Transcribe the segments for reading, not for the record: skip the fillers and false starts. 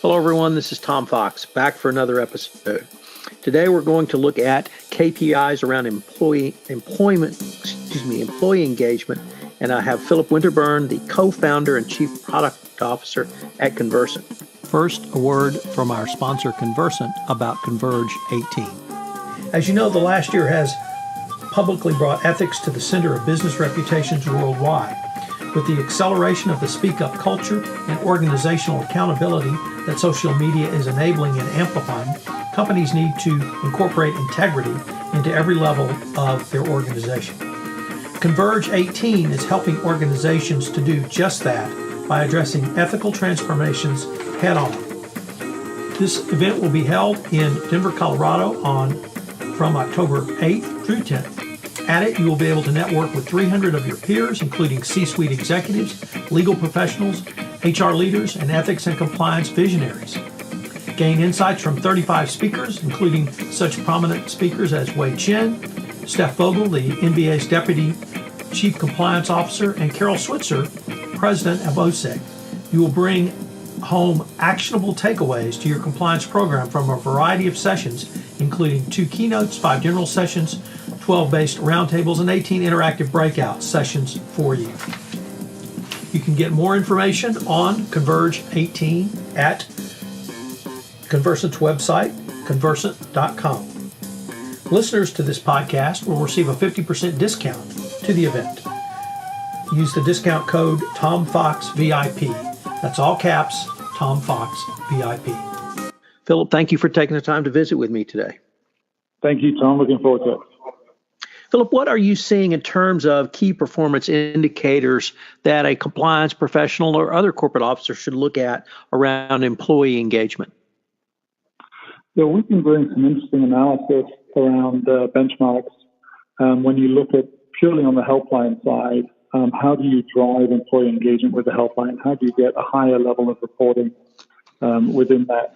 Hello, everyone. This is Tom Fox, back for another episode. Today, we're going to look at KPIs around employee engagement, and I have Philip Winterburn, the co-founder and chief product officer at Convercent. First, a word from our sponsor, Convercent, about CONVERGE18. As you know, the last year has publicly brought ethics to the center of business reputations worldwide. With the acceleration of the speak-up culture and organizational accountability that social media is enabling and amplifying, companies need to incorporate integrity into every level of their organization. CONVERGE18 is helping organizations to do just that by addressing ethical transformations head-on. This event will be held in Denver, Colorado from October 8th through 10th. At it, you will be able to network with 300 of your peers, including C-suite executives, legal professionals, HR leaders, and ethics and compliance visionaries. Gain insights from 35 speakers, including such prominent speakers as Wei Chen, Steph Vogel, the NBA's Deputy Chief Compliance Officer, and Carol Switzer, President of OSEG. You will bring home actionable takeaways to your compliance program from a variety of sessions, including 2 keynotes, 5 general sessions, 12 based roundtables, and 18 interactive breakout sessions for you. You can get more information on CONVERGE18 at Convercent's website, convercent.com. Listeners to this podcast will receive a 50% discount to the event. Use the discount code TOMFOXVIP. That's all caps, TOMFOXVIP. Philip, thank you for taking the time to visit with me today. Thank you, Tom. Looking forward to it. Philip, what are you seeing in terms of key performance indicators that a compliance professional or other corporate officer should look at around employee engagement? Yeah, we've been doing some interesting analysis around benchmarks. When you look at purely on the helpline side, how do you drive employee engagement with the helpline? How do you get a higher level of reporting within that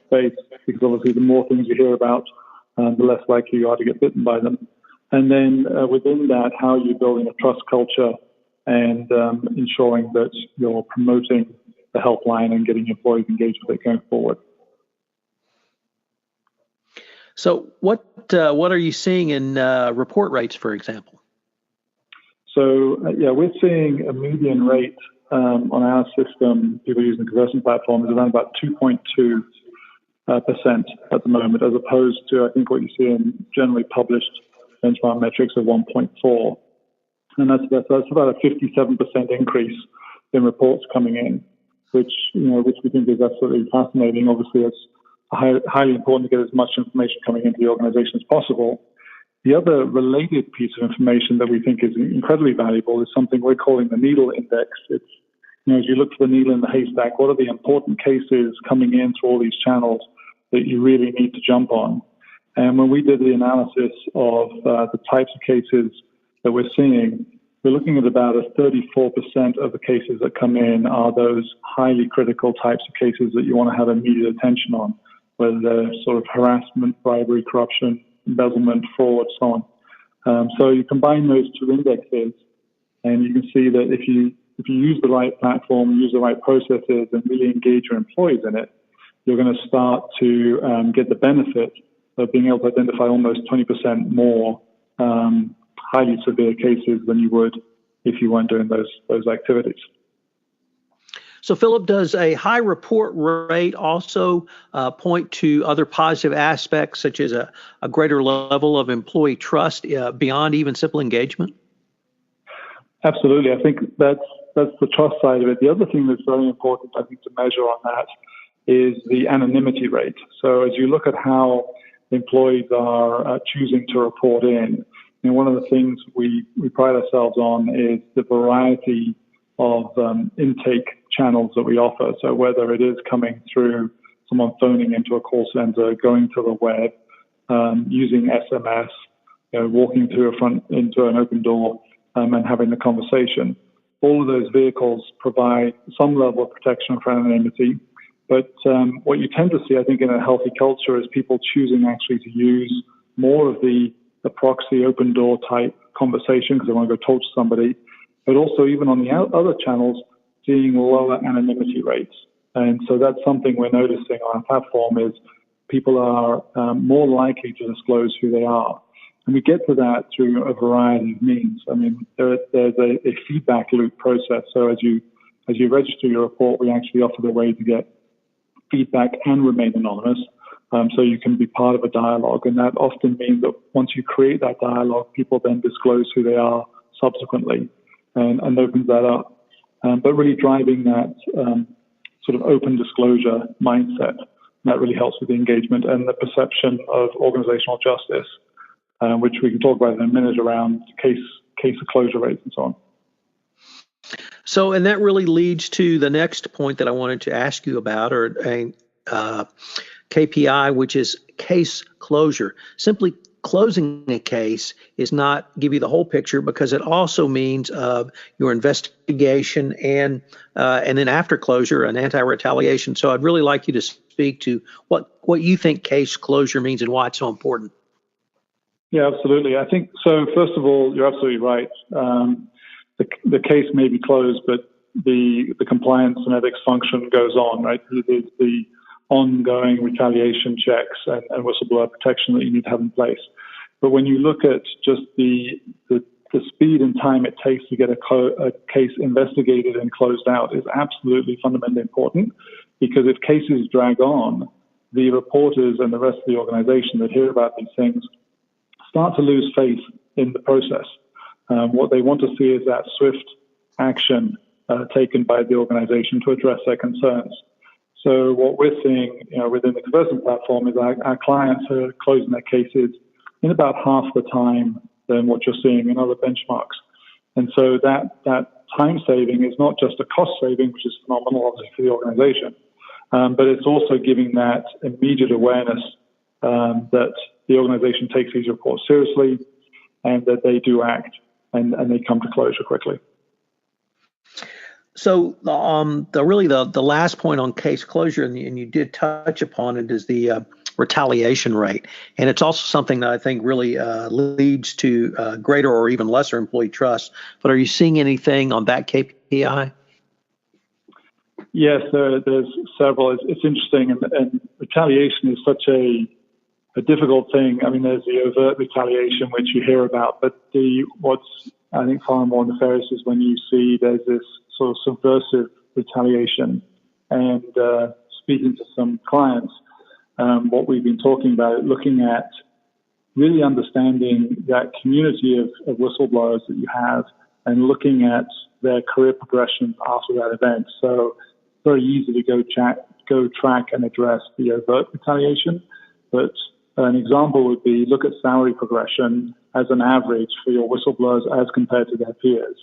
space? Because obviously the more things you hear about, the less likely you are to get bitten by them. And then within that, how are you building a trust culture and ensuring that you're promoting the helpline and getting employees engaged with it going forward? So what are you seeing in report rates, for example? So, we're seeing a median rate on our system, people using the Convercent platform, is around about 2.2% at the moment, as opposed to, I think, what you see in generally published benchmark metrics of 1.4. And that's about a 57% increase in reports coming in, which we think is absolutely fascinating. Obviously, it's highly important to get as much information coming into the organization as possible. The other related piece of information that we think is incredibly valuable is something we're calling the needle index. It's, as you look for the needle in the haystack, what are the important cases coming in through all these channels that you really need to jump on? And when we did the analysis of the types of cases that we're seeing, we're looking at about a 34% of the cases that come in are those highly critical types of cases that you want to have immediate attention on, whether they're sort of harassment, bribery, corruption, embezzlement, fraud, so on. So you combine those 2 indexes, and you can see that if you use the right platform, use the right processes, and really engage your employees in it, you're going to start to get the benefit of being able to identify almost 20% more highly severe cases than you would if you weren't doing those activities. So, Philip, does a high report rate also point to other positive aspects, such as a greater level of employee trust beyond even simple engagement? Absolutely. I think that's the trust side of it. The other thing that's very important, I think, to measure on that is the anonymity rate. So as you look at how employees are choosing to report in, one of the things we pride ourselves on is the variety of intake channels that we offer. So whether it is coming through someone phoning into a call center, going to the web, using SMS, walking into an open door and having the conversation, all of those vehicles provide some level of protection for anonymity. But what you tend to see, I think, in a healthy culture is people choosing actually to use more of the proxy open door type conversation because they want to go talk to somebody, but also even on the other channels, seeing lower anonymity rates. And so that's something we're noticing on our platform is people are more likely to disclose who they are. And we get to that through a variety of means. I mean, there's a feedback loop process. So as you register your report, we actually offer the way to get feedback and remain anonymous. So you can be part of a dialogue. And that often means that once you create that dialogue, people then disclose who they are subsequently and opens that up. But really driving that sort of open disclosure mindset. That really helps with the engagement and the perception of organizational justice, which we can talk about in a minute around case closure rates and so on. So, and that really leads to the next point that I wanted to ask you about, or a KPI, which is case closure. Simply closing a case is not give you the whole picture, because it also means your investigation and then after closure, an anti-retaliation. So I'd really like you to speak to what you think case closure means and why it's so important. Yeah, absolutely. I think so. First of all, you're absolutely right. The case may be closed, but the compliance and ethics function goes on, right? The ongoing retaliation checks and whistleblower protection that you need to have in place. But when you look at just the speed and time it takes to get a case investigated and closed out is absolutely fundamentally important, because if cases drag on, the reporters and the rest of the organization that hear about these things start to lose faith in the process. What they want to see is that swift action taken by the organization to address their concerns. So what we're seeing, within the Convercent platform is our clients are closing their cases in about half the time than what you're seeing in other benchmarks. And so that time saving is not just a cost saving, which is phenomenal, obviously, for the organization, but it's also giving that immediate awareness that the organization takes these reports seriously and that they do act and they come to closure quickly. So the last point on case closure, and you did touch upon it, is the retaliation rate. And it's also something that I think really leads to greater or even lesser employee trust. But are you seeing anything on that KPI? Yes, there's several. It's interesting, and retaliation is such a difficult thing. I mean, there's the overt retaliation, which you hear about, but what's I think far more nefarious is when you see there's this sort of subversive retaliation. And speaking to some clients, what we've been talking about, looking at really understanding that community of whistleblowers that you have and looking at their career progression after that event. So very easy to go track and address the overt retaliation. But an example would be look at salary progression as an average for your whistleblowers as compared to their peers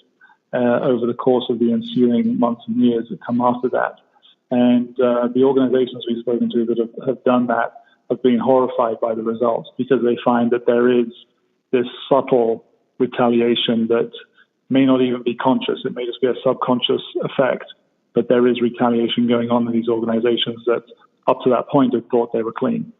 over the course of the ensuing months and years that come after that. And the organizations we've spoken to that have done that have been horrified by the results, because they find that there is this subtle retaliation that may not even be conscious. It may just be a subconscious effect, but there is retaliation going on in these organizations that up to that point had thought they were clean.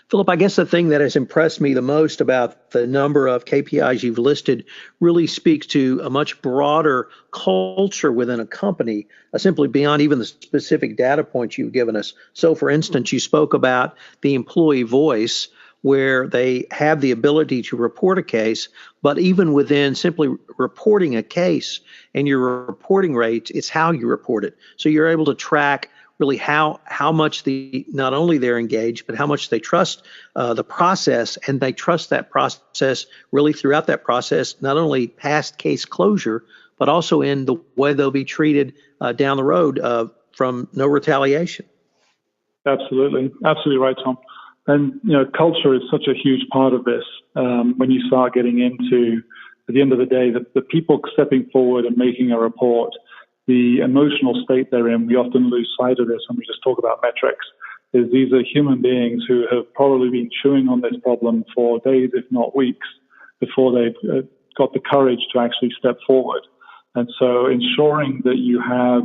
Philip, I guess the thing that has impressed me the most about the number of KPIs you've listed really speaks to a much broader culture within a company, simply beyond even the specific data points you've given us. So, for instance, you spoke about the employee voice, where they have the ability to report a case, but even within simply reporting a case and your reporting rates, it's how you report it. So you're able to track really how much not only they're engaged, but how much they trust the process, and they trust that process really throughout that process, not only past case closure, but also in the way they'll be treated down the road from no retaliation. Absolutely right, Tom. And culture is such a huge part of this. When you start getting into, at the end of the day, the people stepping forward and making a report, the emotional state they're in, we often lose sight of this when we just talk about metrics, is these are human beings who have probably been chewing on this problem for days, if not weeks, before they've got the courage to actually step forward. And so ensuring that you have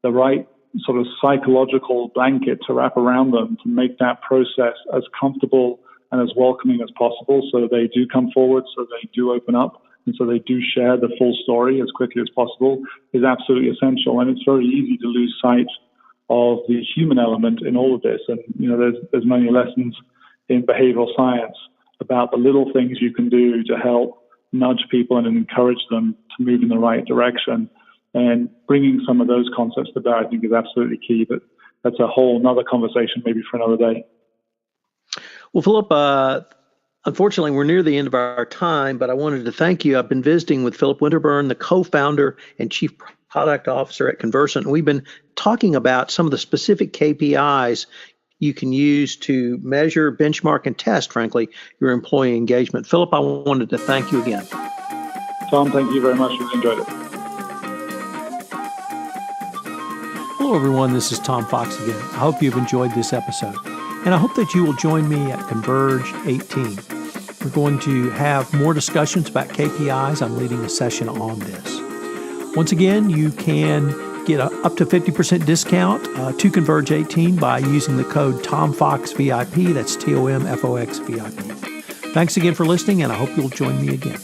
the right sort of psychological blanket to wrap around them to make that process as comfortable and as welcoming as possible, so they do come forward, so they do open up, and so they do share the full story as quickly as possible, is absolutely essential. And it's very easy to lose sight of the human element in all of this. And, there's many lessons in behavioral science about the little things you can do to help nudge people and encourage them to move in the right direction. And bringing some of those concepts to bear, I think, is absolutely key. But that's a whole nother conversation, maybe for another day. Well, Philip, unfortunately, we're near the end of our time, but I wanted to thank you. I've been visiting with Philip Winterburn, the co-founder and chief product officer at Convercent. We've been talking about some of the specific KPIs you can use to measure, benchmark, and test, frankly, your employee engagement. Philip, I wanted to thank you again. Tom, thank you very much. Really enjoyed it. Hello, everyone. This is Tom Fox again. I hope you've enjoyed this episode, and I hope that you will join me at CONVERGE18. We're going to have more discussions about KPIs. I'm leading a session on this. Once again, you can get up to 50% discount to CONVERGE18 by using the code TOMFOXVIP. That's TOMFOXVIP. Thanks again for listening, and I hope you'll join me again.